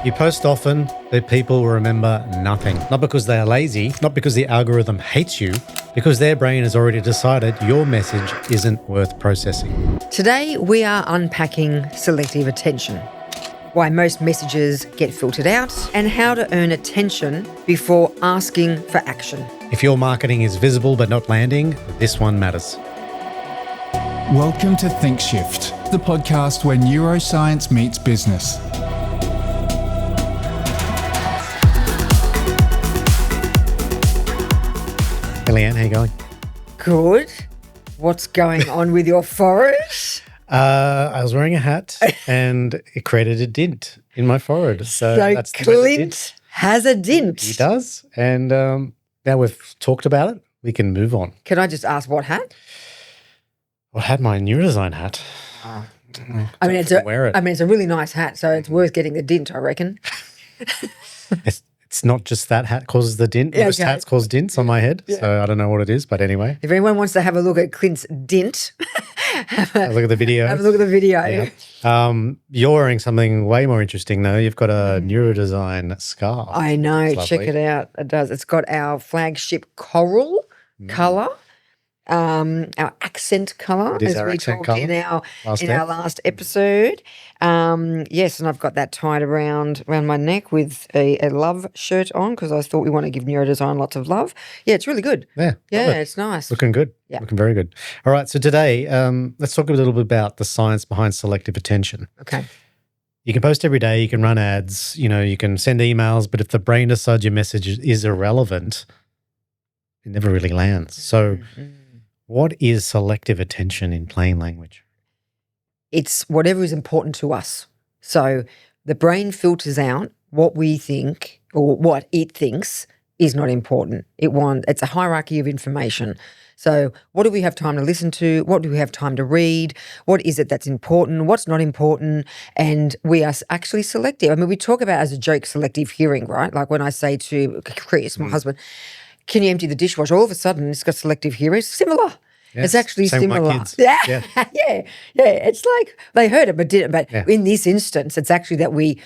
You post often, but people will remember nothing. Not because they are lazy, not because the algorithm hates you, because their brain has already decided your message isn't worth processing. Today, we are unpacking selective attention, why most messages get filtered out, and how to earn attention before asking for action. If your marketing is visible but not landing, this one matters. Welcome to Think Shift, the podcast where neuroscience meets business. Hey Leanne, how you going? Good. What's going on with your forehead? I was wearing a hat and it created a dint in my forehead. So that's Clint has a dint. He does. And now we've talked about it, we can move on. Can I just ask what hat? I had my neurodesign hat. I mean, it's a really nice hat, so it's worth getting the dint, I reckon. It's not just that hat causes the dint. Most hats cause dints on my head, so I don't know what it is, but anyway. If anyone wants to have a look at Clint's dint, have a look at the video. Have a look at the video. Yeah. You're wearing something way more interesting, though. You've got a neurodesign scarf. I know. Check it out. It does. It's got our flagship coral colour. Our accent colour, as we talked in our last episode. Yes, and I've got that tied around my neck with a love shirt on because I thought we want to give neurodesign lots of love. Yeah, it's really good. Yeah, it's nice. Looking good. Yeah. Looking very good. All right, so today let's talk a little bit about the science behind selective attention. Okay. You can post every day, you can run ads, you can send emails, but if the brain decides your message is irrelevant, it never really lands. So what is selective attention in plain language? It's whatever is important to us. So the brain filters out what we think or what it thinks is not important. It's a hierarchy of information. So what do we have time to listen to? What do we have time to read? What is it that's important? What's not important? And we are actually selective. I mean, we talk about as a joke selective hearing, right? Like when I say to Chris, my husband, can you empty the dishwasher? All of a sudden, it's got selective hearing. It's similar. Yes, it's actually similar. With my kids. Yeah. It's like they heard it but didn't. But in this instance, it's actually that we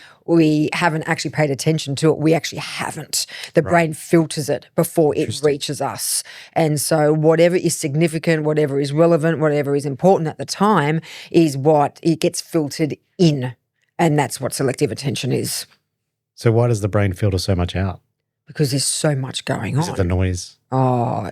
haven't actually paid attention to it. We actually haven't. The brain filters it before it reaches us. And so whatever is significant, whatever is relevant, whatever is important at the time is what it gets filtered in. And that's what selective attention is. So why does the brain filter so much out? Because there's so much going on. Is it the noise? Oh,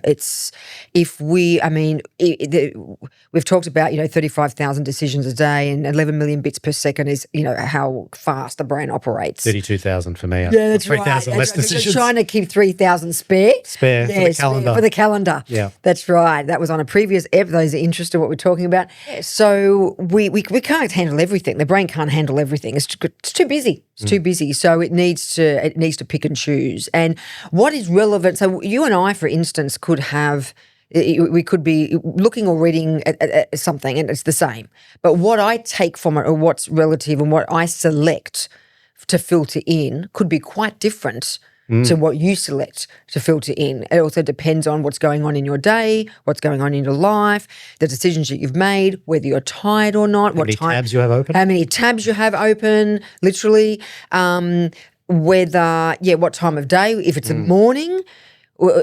we've talked about, 35,000 decisions a day and 11 million bits per second is, how fast the brain operates. 32,000 for me. Yeah, that's 3,000 right. less decisions. Trying to keep 3,000 spare. For the calendar. For the calendar. Yeah. That's right. That was on a previous ep. Those are interested in what we're talking about. So we can't handle everything. The brain can't handle everything. It's too busy. It's too busy. So it needs to pick and choose. And what is relevant? So you and I, for instance, we could be looking or reading at something and it's the same. But what I take from it or what's relative and what I select to filter in could be quite different to what you select to filter in. It also depends on what's going on in your day, what's going on in your life, the decisions that you've made, whether you're tired or not. How many tabs you have open, literally. What time of day, if it's a morning.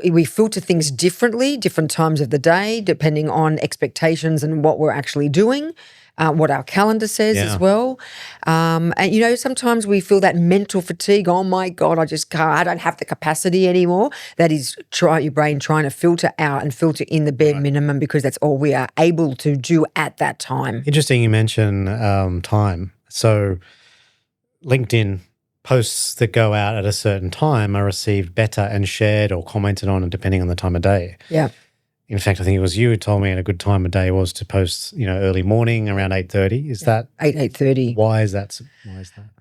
We filter things differently, different times of the day, depending on expectations and what we're actually doing, what our calendar says as well. And, sometimes we feel that mental fatigue. Oh, my God, I just can't. I don't have the capacity anymore. That is your brain trying to filter out and filter in the bare minimum because that's all we are able to do at that time. Interesting you mention time. So LinkedIn posts that go out at a certain time are received better and shared or commented on depending on the time of day. Yeah. In fact, I think it was you who told me a good time of day was to post, early morning around 8:30. Is that 8:30? Why is that?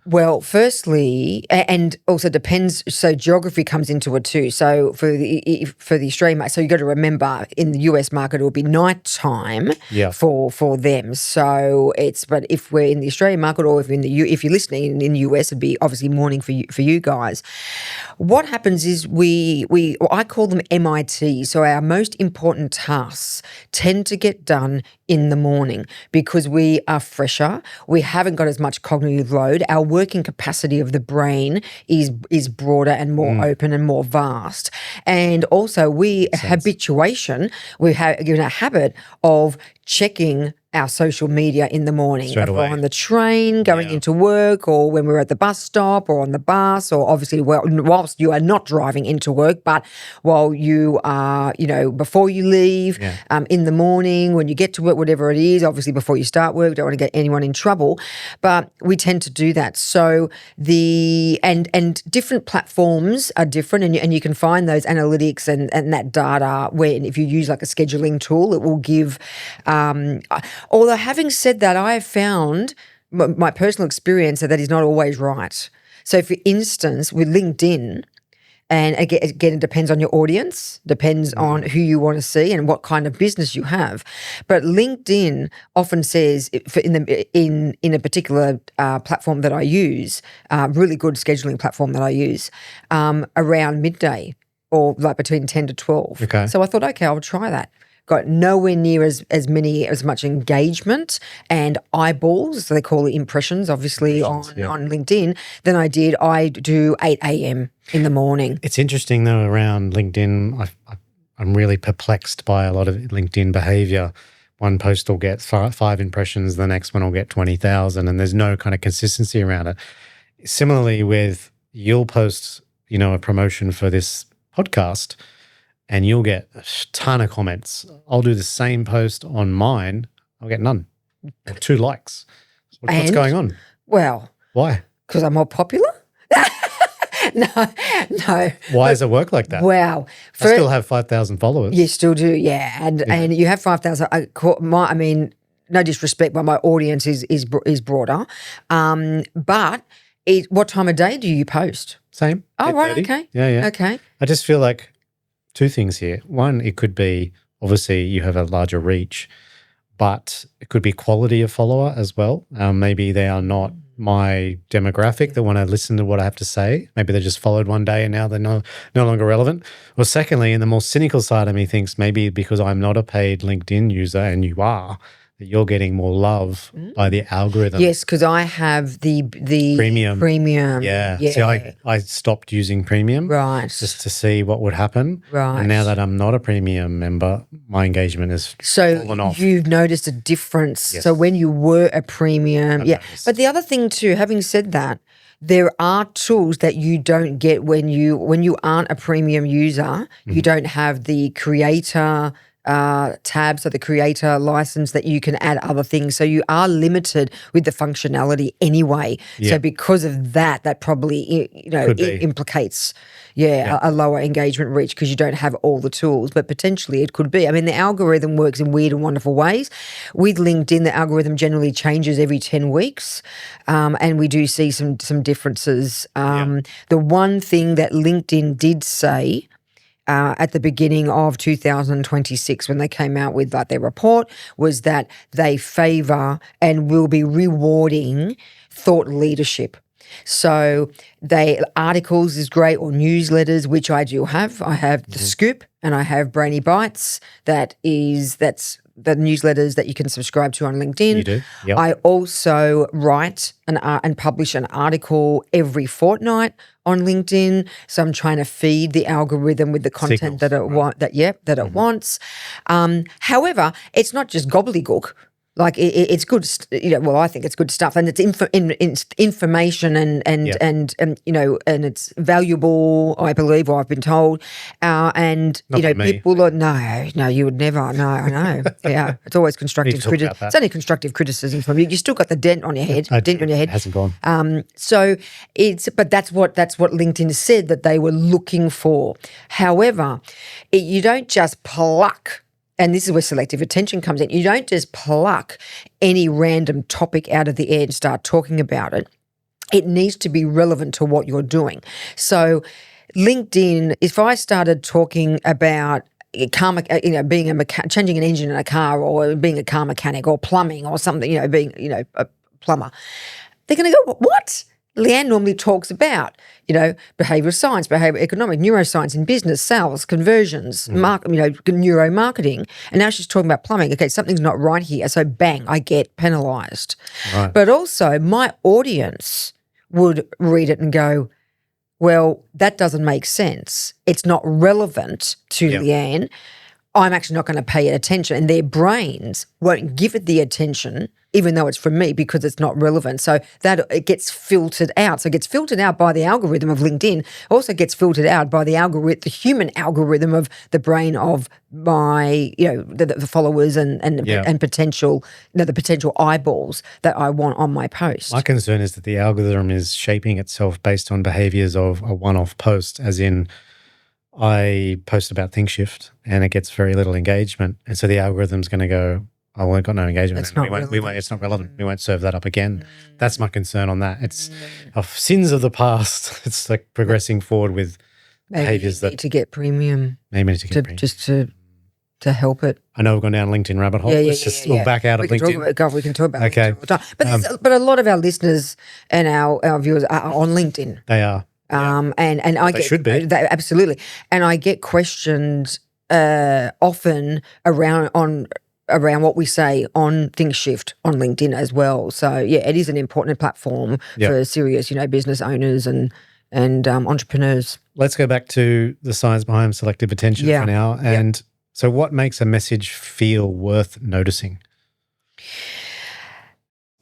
Well, firstly, and also depends. So geography comes into it too. So for the Australian market, so you got to remember in the US market it will be nighttime for them. So but if we're in the Australian market or if you're listening in the US, it'd be obviously morning for you guys. What happens is I call them MIT. So our most important important tasks tend to get done in the morning because we are fresher. We haven't got as much cognitive load. Our working capacity of the brain is broader and more open and more vast. And also habituation, we have a habit of checking our social media in the morning. Straight if away. we're on the train going into work, or when we're at the bus stop or on the bus, or obviously whilst you are not driving into work, but while you are, before you leave, in the morning, when you get to work, whatever it is, obviously before you start work, don't want to get anyone in trouble, but we tend to do that. So and different platforms are different, and you can find those analytics and that data when if you use like a scheduling tool, it will give although having said that, I have found my personal experience that is not always right. So for instance, with LinkedIn, and again, it depends on your audience, depends on who you want to see and what kind of business you have. But LinkedIn often says in a particular platform that I use, really good scheduling platform that I use, around midday or like between 10 to 12. Okay. So I thought, okay, I'll try that. Got nowhere near as much engagement and eyeballs, so they call it impressions, obviously on LinkedIn, than I did. I do 8 a.m. in the morning. It's interesting though around LinkedIn. I'm really perplexed by a lot of LinkedIn behavior. One post will get five impressions, the next one will get 20,000, and there's no kind of consistency around it. Similarly, you'll post, a promotion for this podcast, and you'll get a ton of comments. I'll do the same post on mine. I'll get none. Or 2 likes. What's going on? Well, why? Because I'm more popular? No. Why does it work like that? Wow. I still have 5,000 followers. You still do, yeah. And you have 5,000. No disrespect, but my audience is broader. But what time of day do you post? Same. Oh, 8:30. right, okay. Yeah. Okay. I just feel like 2 things here. One, it could be obviously you have a larger reach, but it could be quality of follower as well. Maybe they are not my demographic that want to listen to what I have to say. Maybe they just followed one day and now they're no longer relevant. Or secondly, and the more cynical side of me thinks maybe because I'm not a paid LinkedIn user and you are, that you're getting more love by the algorithm. Yes, because I have the Premium. Yeah. See, I stopped using premium just to see what would happen. Right. And now that I'm not a premium member, my engagement is fallen off. So you've noticed a difference. Yes. So when you were a premium, noticed. But the other thing too, having said that, there are tools that you don't get when you aren't a premium user. You don't have the creator tab, so the creator license that you can add other things. So you are limited with the functionality anyway. Yeah. So because of that probably implicates a lower engagement reach because you don't have all the tools. But potentially it could be. I mean, the algorithm works in weird and wonderful ways. With LinkedIn, the algorithm generally changes every 10 weeks, and we do see some differences. The one thing that LinkedIn did say at the beginning of 2026 when they came out with their report was that they favour and will be rewarding thought leadership. So articles is great, or newsletters, which I do have. I have The Scoop and I have Brainy Bites. That's the newsletters that you can subscribe to on LinkedIn. You do? Yep. I also write and publish an article every fortnight on LinkedIn. So I'm trying to feed the algorithm with the content that it wants. However, it's not just gobbledygook. Like it's good, I think it's good stuff, and it's information and it's valuable, I believe, or I've been told. People are no, you would never. No, I know. Yeah, it's always constructive criticism. It's only constructive criticism from you. You still got the dent on your head. It hasn't gone. But that's what LinkedIn said that they were looking for. However, you don't just pluck. And this is where selective attention comes in. You don't just pluck any random topic out of the air and start talking about it. It needs to be relevant to what you're doing. So LinkedIn, if I started talking about changing an engine in a car, or being a car mechanic, or plumbing, or something, being a plumber, they're going to go, what? Leanne normally talks about, behavioral science, behavioral economics, neuroscience in business, sales, conversions, neuromarketing. And now she's talking about plumbing. Okay, something's not right here. So bang, I get penalised. Right. But also my audience would read it and go, well, that doesn't make sense. It's not relevant to Leanne. I'm actually not going to pay it attention. And their brains won't give it the attention, even though it's from me, because it's not relevant. So that it gets filtered out. So it gets filtered out by the algorithm of LinkedIn. Also gets filtered out by the human algorithm of the brain of my, the followers and potential, the potential eyeballs that I want on my post. My concern is that the algorithm is shaping itself based on behaviors of a one-off post, as in I post about ThinkShift and it gets very little engagement. And so the algorithm's going to go, oh, we've got no engagement. It's not relevant. We won't serve that up again. That's my concern on that. It's of sins of the past. It's like progressing forward with behaviors that to get premium. Maybe need to get premium. Just to help it. I know we've gone down LinkedIn rabbit hole. We'll back out of LinkedIn. We can talk about okay. LinkedIn all the time. But a lot of our listeners and our viewers are on LinkedIn. They are. And I they should be. Absolutely. And I get questioned often around what we say on ThinkShift on LinkedIn as well. So it is an important platform for serious, business owners and entrepreneurs. Let's go back to the science behind selective attention for now. And so what makes a message feel worth noticing?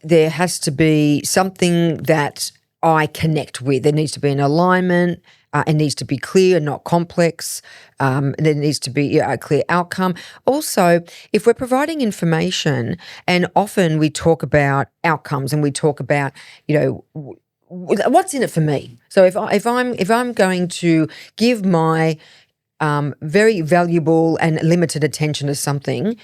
There has to be something that I connect with. There needs to be an alignment. It needs to be clear, not complex. There needs to be a clear outcome. Also, if we're providing information, and often we talk about outcomes and we talk about, what's in it for me. So if I'm going to give my very valuable and limited attention to something,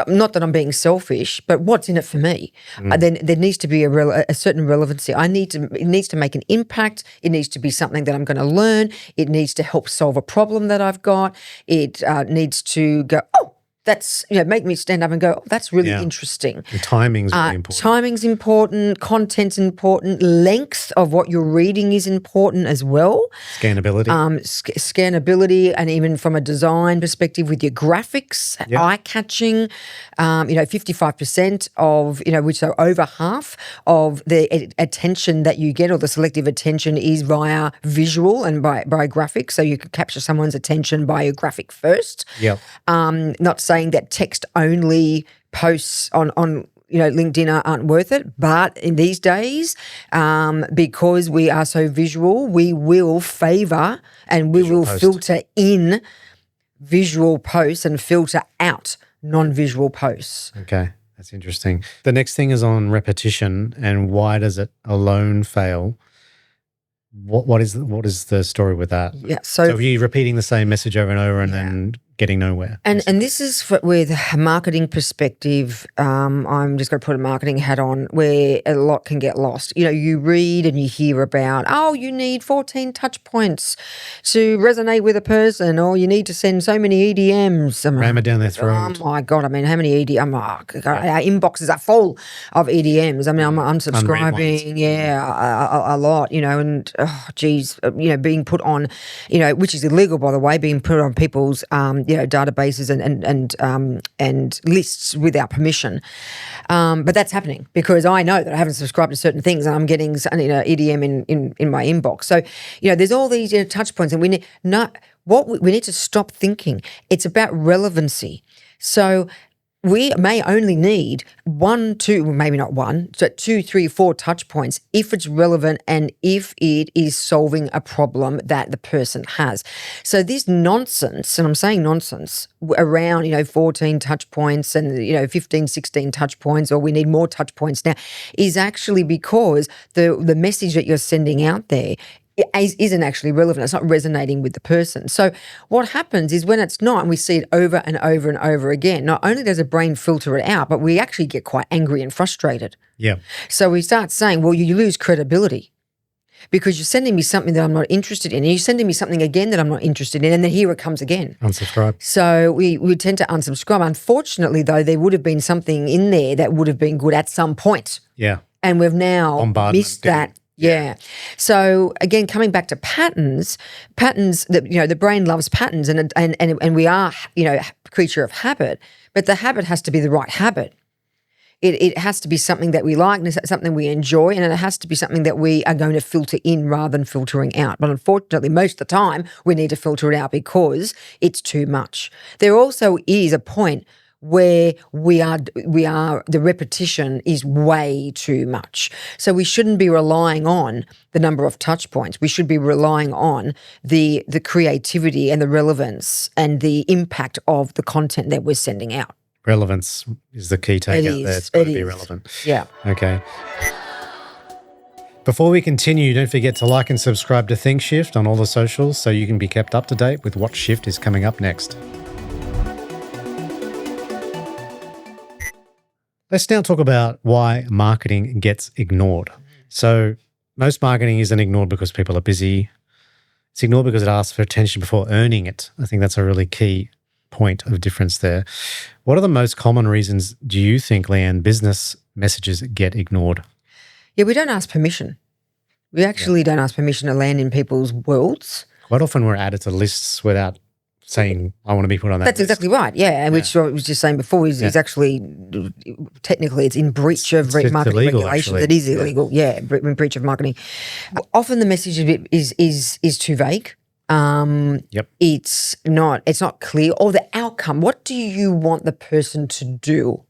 not that I'm being selfish, but what's in it for me? Then there needs to be a certain relevancy. It needs to make an impact. It needs to be something that I'm going to learn. It needs to help solve a problem that I've got. It needs to go, oh, that's, make me stand up and go, oh, that's really interesting. And timing's really important. Timing's important. Content's important. Length of what you're reading is important as well. Scannability. Scannability, and even from a design perspective with your graphics, eye-catching, 55% of, which so over half of the attention that you get, or the selective attention, is via visual and by graphics. So you could capture someone's attention by a graphic first. Yep. Not saying that text-only posts on LinkedIn aren't worth it, but in these days, because we are so visual, we will favour and we will filter in visual posts and filter out non-visual posts. Okay, that's interesting. The next thing is on repetition, and why does it alone fail? What is the story with that? Yeah, so are you repeating the same message over and over and then getting nowhere? And this is with a marketing perspective. I'm just going to put a marketing hat on, where a lot can get lost. You read and you hear about, oh, you need 14 touch points to resonate with a person, or you need to send so many EDMs. Ram it down their throat. Oh my God! I mean, how many EDMs? Our inboxes are full of EDMs. I mean, I'm unsubscribing, a lot. And being put on, which is illegal, by the way, being put on people's databases and lists without permission. But that's happening because I know that I haven't subscribed to certain things and I'm getting EDM in my inbox. So, there's all these touch points, and we need to stop thinking. It's about relevancy. So we may only need 1, 2, maybe not 1, so 2, 3, 4 touch points if it's relevant and if it is solving a problem that the person has. So this nonsense, and I'm saying nonsense, around 14 touch points and 15, 16 touch points, or we need more touch points now, is actually because the message that you're sending out there isn't actually relevant. It's not resonating with the person. So what happens is when it's not, and we see it over and over and over again, not only does the brain filter it out, but we actually get quite angry and frustrated. Yeah. So we start saying, well, you lose credibility because you're sending me something that I'm not interested in, and you're sending me something again that I'm not interested in, and then here it comes again. Unsubscribe. So we tend to unsubscribe. Unfortunately, though, there would have been something in there that would have been good at some point. Yeah. And we've now missed that Yeah. So again, coming back to patterns, the brain loves patterns, and we are, creature of habit, but the habit has to be the right habit. It has to be something that we like, and it's something we enjoy, and it has to be something that we are going to filter in rather than filtering out. But unfortunately, most of the time, we need to filter it out because it's too much. There also is a point where the repetition is way too much. So we shouldn't be relying on the number of touch points. We should be relying on the creativity and the relevance and the impact of the content that we're sending out. Relevance is the key takeout there. It's got to be relevant. Yeah. Okay. Before we continue, don't forget to like and subscribe to Think Shift on all the socials so you can be kept up to date with what shift is coming up next. Let's now talk about why marketing gets ignored. So most marketing isn't ignored because people are busy. It's ignored because it asks for attention before earning it. I think that's a really key point of difference there. What are the most common reasons do you think, Leanne, business messages get ignored? Yeah, we don't ask permission. We actually don't ask permission to land in people's worlds. Quite often we're added to lists without saying, I want to be put on that That's list. exactly right, yeah. And which I was just saying before is actually, technically it's in breach of marketing illegal, regulations. actually. It is illegal, in breach of marketing. Often the message is too vague. It's not clear, or the outcome. What do you want the person to do?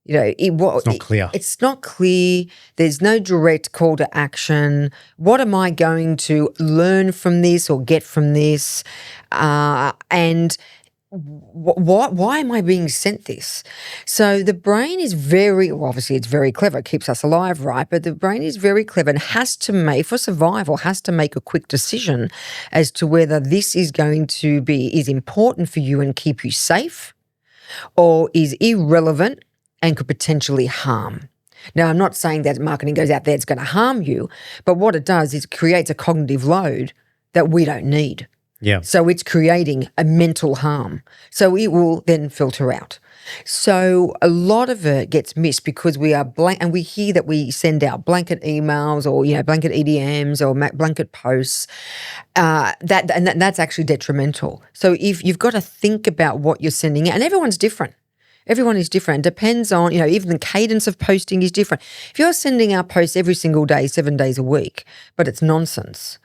It's not clear. It's not clear. There's no direct call to action. What am I going to learn from this or get from this? And why am I being sent this? So the brain is obviously it's very clever. It keeps us alive, right? But the brain is very clever and has to make a quick decision as to whether this is going to is important for you and keep you safe, or is irrelevant and could potentially harm. Now, I'm not saying that marketing goes out there, it's going to harm you, but what it does is it creates a cognitive load that we don't need. Yeah. So it's creating a mental harm. So it will then filter out. So a lot of it gets missed because we are blank, and we hear that we send out blanket emails or blanket EDMs or blanket posts. That's actually detrimental. So if you've got to think about what you're sending out, and everyone's different. Everyone is different. Depends on, even the cadence of posting is different. If you're sending out posts every single day, 7 days a week, but it's nonsense,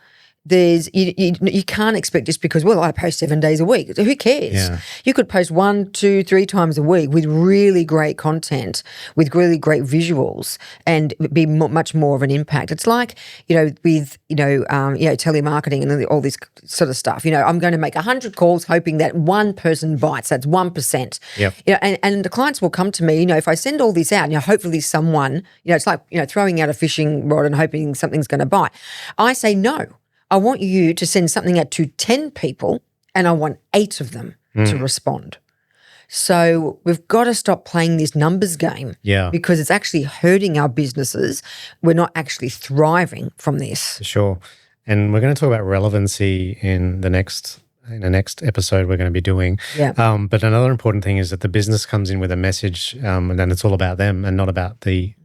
you can't expect just because, I post 7 days a week. Who cares? Yeah. You could post 1, 2, 3 times a week with really great content, with really great visuals, and be much more of an impact. It's like, with telemarketing and all this sort of stuff. I'm going to make 100 calls hoping that one person bites. That's 1%. Yep. And the clients will come to me, if I send all this out, hopefully someone, it's like, throwing out a fishing rod and hoping something's going to bite. I say no. I want you to send something out to 10 people, and I want 8 of them to respond. So we've got to stop playing this numbers game because it's actually hurting our businesses. We're not actually thriving from this. For sure. And we're going to talk about relevancy in the next episode we're going to be doing. Yeah. But another important thing is that the business comes in with a message and then it's all about them and not about the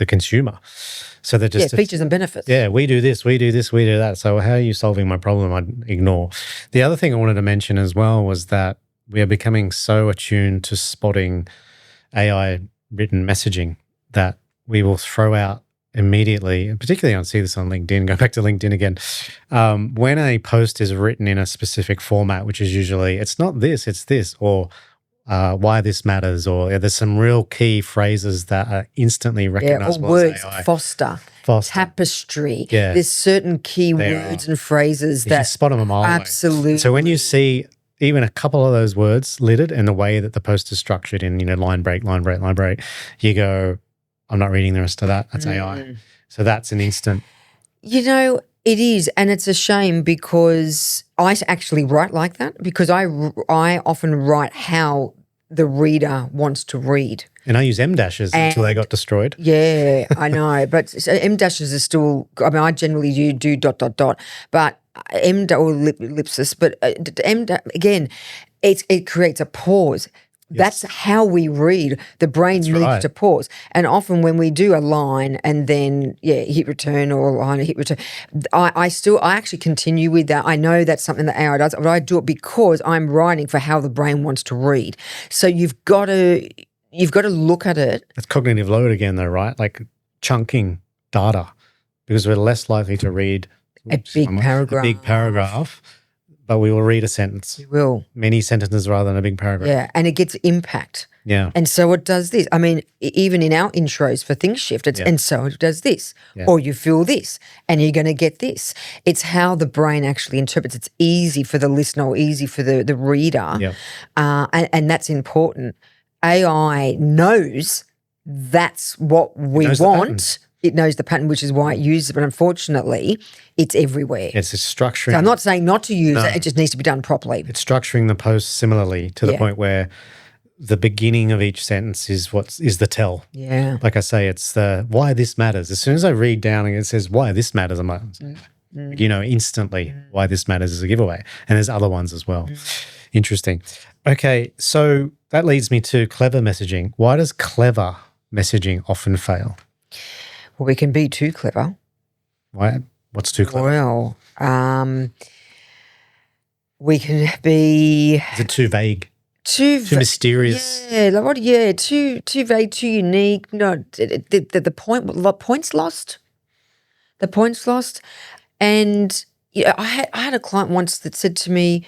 consumer. So they're just features and benefits. Yeah, we do this, we do this, we do that. So how are you solving my problem? I'd ignore. The other thing I wanted to mention as well was that we are becoming so attuned to spotting AI written messaging that we will throw out immediately, and particularly I see this on LinkedIn, go back to LinkedIn again, when a post is written in a specific format, which is usually, it's not this, it's this, or why this matters, or there's some real key phrases that are instantly recognizable words, as AI. Foster, tapestry. Yeah. There's certain key words and phrases that you spot them a mile away. Absolutely. So when you see even a couple of those words littered and the way that the post is structured in, line break, you go, I'm not reading the rest of that. That's AI. So that's an instant. It is, and it's a shame because I actually write like that because I often write how the reader wants to read. And I use M dashes until they got destroyed. Yeah, I know. But M dashes are still, I generally do ... but M or ellipsis, but M, again, it creates a pause. That's how we read. The brain needs right. to pause. And often when we do a line and then, hit return or a line, hit return, I actually continue with that. I know that's something that AI does, but I do it because I'm writing for how the brain wants to read. So you've got to look at it. It's cognitive load again though, right? Like chunking data, because we're less likely to read A big paragraph. but we will read a sentence. You will. Many sentences rather than a big paragraph. Yeah, and it gets impact. Yeah. And so it does this. I mean, even in our intros for ThinkShift, it's and so it does this. Yeah. Or you feel this and you're going to get this. It's how the brain actually interprets. It's easy for the listener or easy for the reader. Yeah. And that's important. AI knows that's what we want. It knows the pattern, which is why it uses it. But unfortunately, it's everywhere. It's structuring. So I'm not saying not to use it. It just needs to be done properly. It's structuring the post similarly to the point where the beginning of each sentence is the tell. Yeah. Like I say, it's the why this matters. As soon as I read down and it says why this matters, I'm like, instantly why this matters is a giveaway. And there's other ones as well. Interesting. Okay, so that leads me to clever messaging. Why does clever messaging often fail? Well, we can be too clever. Why? What's too clever? Well, we can be Is it too vague? Too mysterious? Yeah, like what? Yeah, too vague, too unique. No, the point's lost. The point's lost. And I had a client once that said to me,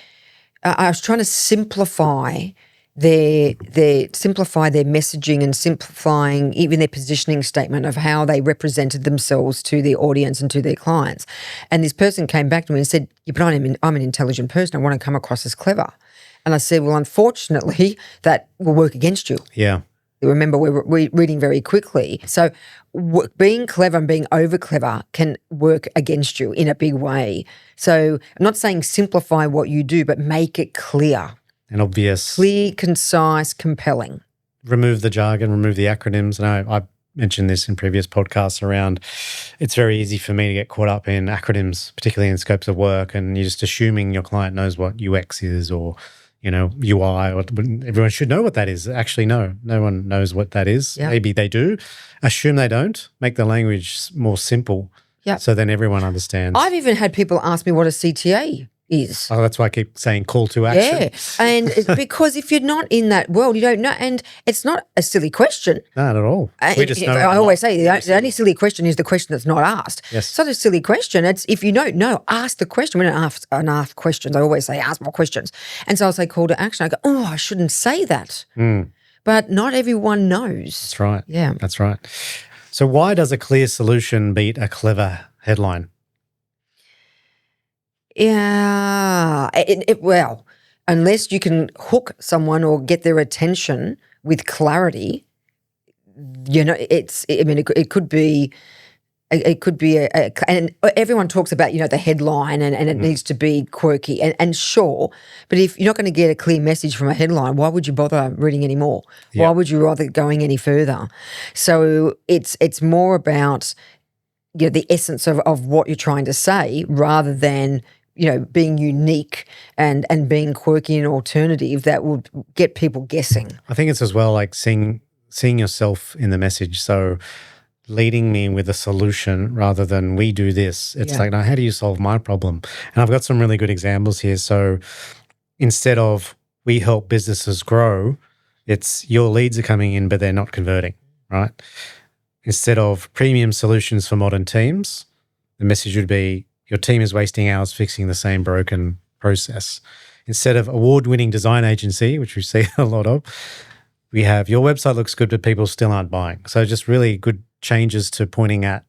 I was trying to simplify their messaging and simplifying even their positioning statement of how they represented themselves to their audience and to their clients. And this person came back to me and said, yeah, but I'm an intelligent person. I want to come across as clever. And I said, well, unfortunately, that will work against you. Yeah. Remember, we're reading very quickly. So being clever and being over clever can work against you in a big way. So I'm not saying simplify what you do, but make it clear. And obvious. Clear, concise, compelling. Remove the jargon, remove the acronyms. And I mentioned this in previous podcasts around it's very easy for me to get caught up in acronyms, particularly in scopes of work, and you're just assuming your client knows what UX is or UI, or everyone should know what that is. Actually, no one knows what that is. Yep. Maybe they do. Assume they don't. Make the language more simple. Yep. So then everyone understands. I've even had people ask me what a CTA is. Oh, that's why I keep saying call to action. Yeah, and it's because if you're not in that world, you don't know. And it's not a silly question. Not at all. We just know. I always say the only silly question is the question that's not asked. Yes. It's not a silly question. It's if you don't know, ask the question. We don't ask questions. I always say ask more questions. And so I'll say call to action. I go, oh, I shouldn't say that. But not everyone knows. That's right. Yeah. That's right. So why does a clear solution beat a clever headline? Yeah. Well, unless you can hook someone or get their attention with clarity, it could be. It could be and everyone talks about, the headline and it needs to be quirky and sure, but if you're not going to get a clear message from a headline, why would you bother reading any more? Yeah. Why would you rather going any further? So it's more about, the essence of what you're trying to say rather than, being unique and being quirky and alternative that will get people guessing. I think it's as well like seeing yourself in the message. So leading me with a solution rather than we do this. It's like, now how do you solve my problem? And I've got some really good examples here. So instead of we help businesses grow, it's your leads are coming in, but they're not converting, right? Instead of premium solutions for modern teams, the message would be your team is wasting hours fixing the same broken process. Instead of award-winning design agency, which we see a lot of, we have your website looks good, but people still aren't buying. So just really good changes to pointing at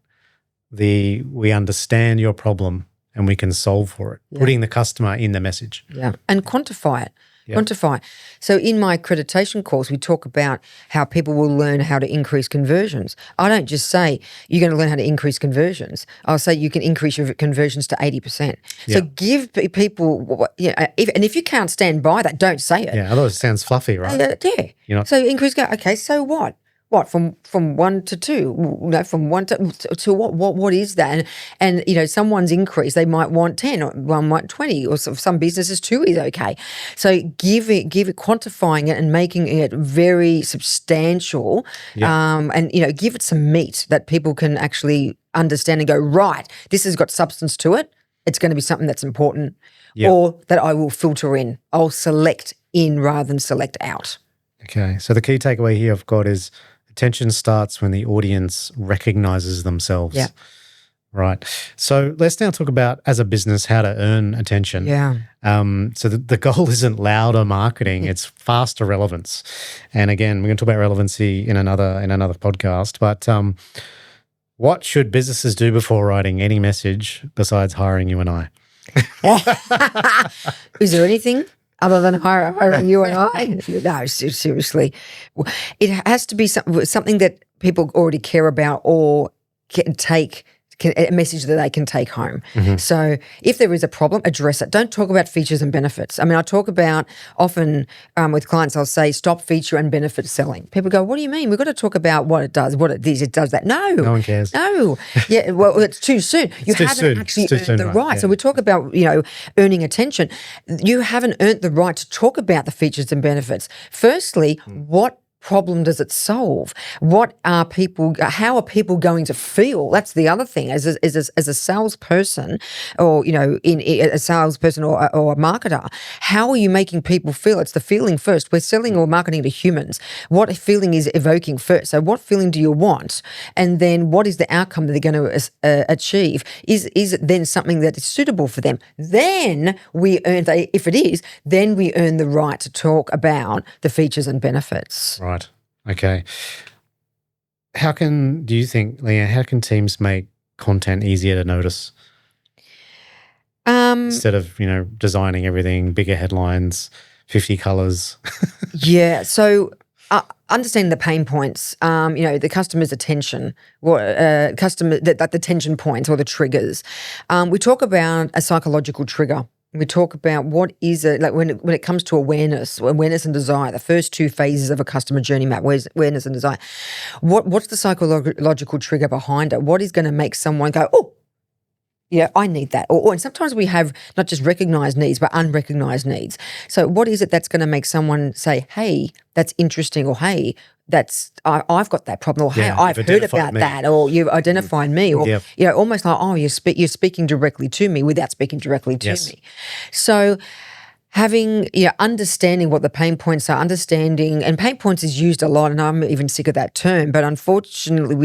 we understand your problem and we can solve for it, putting the customer in the message. Yeah, and quantify it. Yeah. Quantify. So in my accreditation course, we talk about how people will learn how to increase conversions. I don't just say you're going to learn how to increase conversions. I'll say you can increase your conversions to 80%. So give people, if you can't stand by that, don't say it. Yeah, otherwise it sounds fluffy, right? Yeah. So increase, okay, so what? What, from 1 to 2? No, from 1 to what is that? And someone's increase, they might want 10, or one might 20, or some businesses 2 is okay. So give it, quantifying it and making it very substantial, and give it some meat that people can actually understand and go, right, this has got substance to it. It's going to be something that's important, or that I will filter in. I'll select in rather than select out. Okay, so the key takeaway here I've got is attention starts when the audience recognizes themselves. Yeah. Right. So let's now talk about, as a business, how to earn attention. Yeah. So the goal isn't louder marketing; it's faster relevance. And again, we're going to talk about relevancy in another podcast. But what should businesses do before writing any message besides hiring you and I? Is there anything other than hiring you and I? No, seriously. It has to be something that people already care about or can take, a message that they can take home. So if there is a problem, address it. Don't talk about features and benefits. I mean, I talk about often with clients, I'll say, stop feature and benefit selling. People go, what do you mean? We've got to talk about what it does, what it is, it does that. No one cares. No. Yeah, well, it's too soon. You haven't actually earned the right. Yeah. So we talk about, earning attention. You haven't earned the right to talk about the features and benefits. Firstly, what problem does it solve? How are people going to feel? That's the other thing. As a salesperson, or a salesperson or a marketer, how are you making people feel? It's the feeling first. We're selling or marketing to humans. What feeling is evoking first? So what feeling do you want? And then what is the outcome that they're going to achieve? Is it then something that is suitable for them? Then we earn, if it is, then we earn the right to talk about the features and benefits. Right. Okay. Do you think, Leanne, how can teams make content easier to notice? Instead of, designing everything, bigger headlines, 50 colors. Yeah. So understanding the pain points, the customer's attention, the tension points or the triggers. We talk about a psychological trigger. We talk about what is it, like when it comes to awareness and desire, the first 2 phases of a customer journey map, awareness and desire. What's the psychological trigger behind it? What is going to make someone go, oh, yeah, I need that. And sometimes we have not just recognized needs, but unrecognized needs. So what is it that's going to make someone say, hey, that's interesting, or hey, I've got that problem, or hey, I've heard about that, or you've identified me, or almost like, oh, you're speaking directly to me without speaking directly to me. So having, understanding what the pain points are, and pain points is used a lot, and I'm even sick of that term, but unfortunately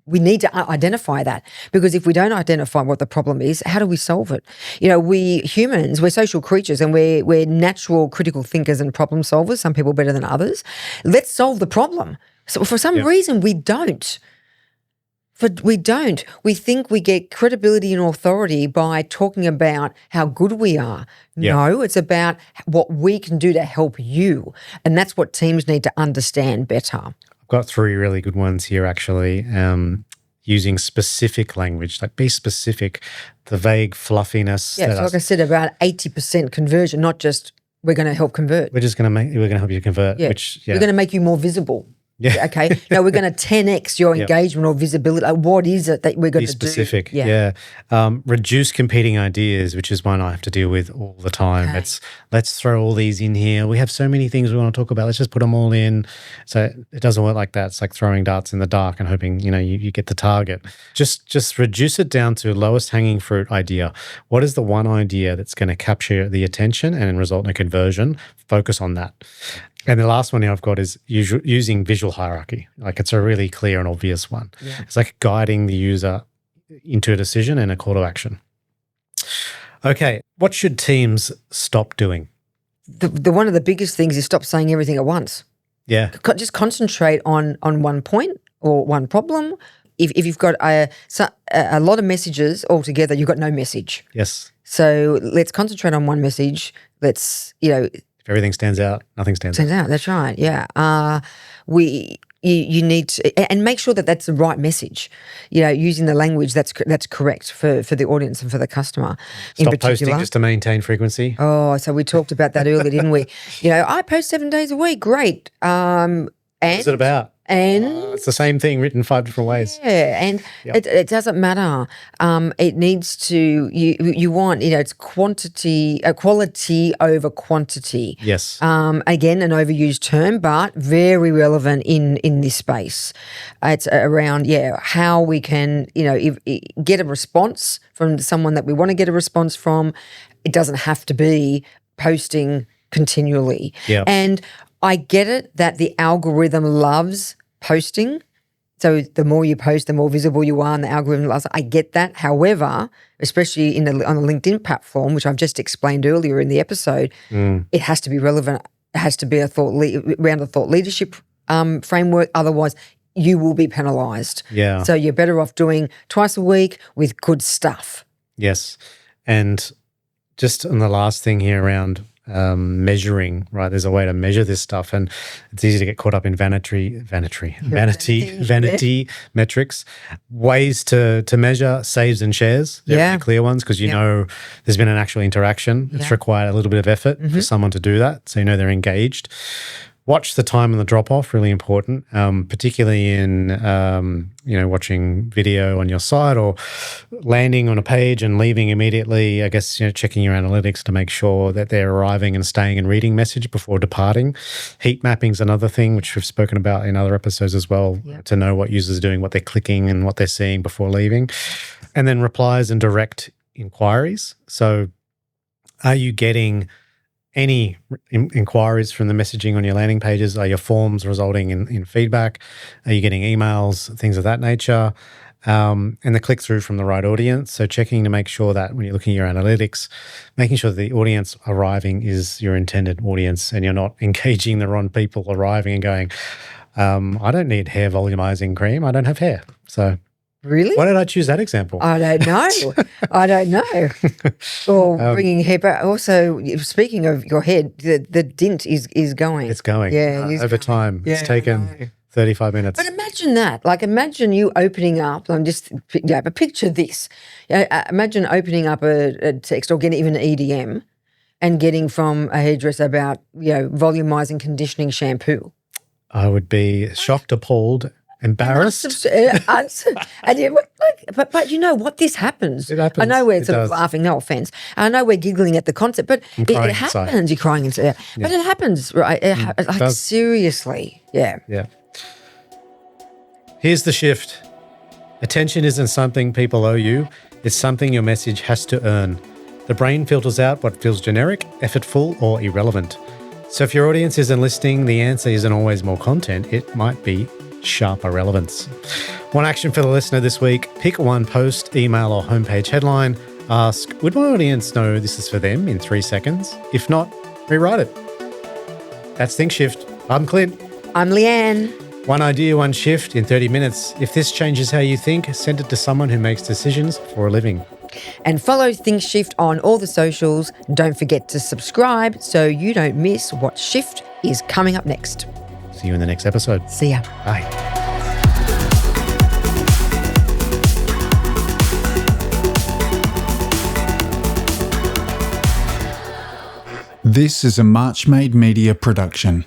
we need to identify that, because if we don't identify what the problem is, how do we solve it? We humans, we're social creatures, and we're natural critical thinkers and problem solvers, some people better than others. Let's solve the problem. So for some reason we don't. We think we get credibility and authority by talking about how good we are. No, it's about what we can do to help you. And that's what teams need to understand better. Got 3 really good ones here, actually. Using specific language, like be specific, the vague fluffiness. Yeah, so like I said, about 80% conversion, not just we're going to help convert. We're going to help you convert. We're going to make you more visible. Yeah. Okay. No, we're going to 10x your engagement or visibility. Like, what is it that we're going to do? Be specific. Yeah. Reduce competing ideas, which is one I have to deal with all the time. Okay. Let's throw all these in here. We have so many things we want to talk about. Let's just put them all in. So it doesn't work like that. It's like throwing darts in the dark and hoping, you get the target. Just reduce it down to lowest hanging fruit idea. What is the one idea that's going to capture the attention and result in a conversion? Focus on that. And the last one here I've got is using visual hierarchy. Like, it's a really clear and obvious one. Yeah. It's like guiding the user into a decision and a call to action. Okay, what should teams stop doing? The one of the biggest things is stop saying everything at once. Yeah. Just concentrate on one point or one problem. If you've got a lot of messages all together, you've got no message. Yes. So let's concentrate on one message. Let's, if everything stands out, nothing stands out. That's right. Yeah. You need to, and make sure that that's the right message. Using the language that's correct for the audience and for the customer. Stop posting just to maintain frequency. Oh, so we talked about that earlier, didn't we? I post 7 days a week. Great. What's it about? And It's the same thing written 5 different ways. yeah, and it doesn't matter. It needs to you want it's quality over quantity. Yes. Again, an overused term, but very relevant in this space. It's around how we can get a response from someone that we want to get a response from. It doesn't have to be posting continually. Yeah. And I get it that the algorithm loves posting. So the more you post, the more visible you are, and the algorithm loves it. I get that. However, especially on the LinkedIn platform, which I've just explained earlier in the episode, it has to be relevant. It has to be around a thought leadership framework. Otherwise, you will be penalised. Yeah. So you're better off doing twice a week with good stuff. Yes. And just on the last thing here around measuring, right? There's a way to measure this stuff, and it's easy to get caught up in vanity metrics. Ways to measure saves and shares. They're pretty clear ones because you know there's been an actual interaction. It's required a little bit of effort for someone to do that, so you know they're engaged. Watch the time and the drop-off, really important, particularly in, watching video on your site or landing on a page and leaving immediately. I guess, checking your analytics to make sure that they're arriving and staying and reading message before departing. Heat mapping is another thing, which we've spoken about in other episodes as well, to know what users are doing, what they're clicking and what they're seeing before leaving. And then replies and direct inquiries. So are you getting any inquiries from the messaging on your landing pages? Are your forms resulting in feedback? Are you getting emails, things of that nature? And the click-through from the right audience. So checking to make sure that when you're looking at your analytics, making sure that the audience arriving is your intended audience and you're not engaging the wrong people arriving and going, I don't need hair volumizing cream. I don't have hair. So really? Why did I choose that example? I don't know. I don't know. Or bringing hair back. Also, speaking of your head, the dint is going. It's going. Yeah. Over time. It's taken 35 minutes. But imagine that. Like, imagine you opening up. But picture this. Imagine opening up a text or getting even an EDM and getting from a hairdresser about, volumizing conditioning shampoo. I would be shocked, appalled, embarrassed. But you know what? This happens. It happens. I know we're sort of laughing, no offense. I know we're giggling at the concept, but it happens. Inside. You're crying inside. But it happens, right? Seriously. Yeah. Yeah. Here's the shift. Attention isn't something people owe you. It's something your message has to earn. The brain filters out what feels generic, effortful, or irrelevant. So if your audience isn't listening, the answer isn't always more content. It might be sharper relevance. One action for the listener this week: pick one post, email, or homepage headline. Ask, would my audience know this is for them in 3 seconds? If not, rewrite it. That's Think Shift. I'm Clint. I'm Leanne. One idea, one shift in 30 minutes. If this changes how you think, send it to someone who makes decisions for a living. And follow Think Shift on all the socials. Don't forget to subscribe so you don't miss what shift is coming up next. See you in the next episode. See ya. Bye. This is a March Made Media production.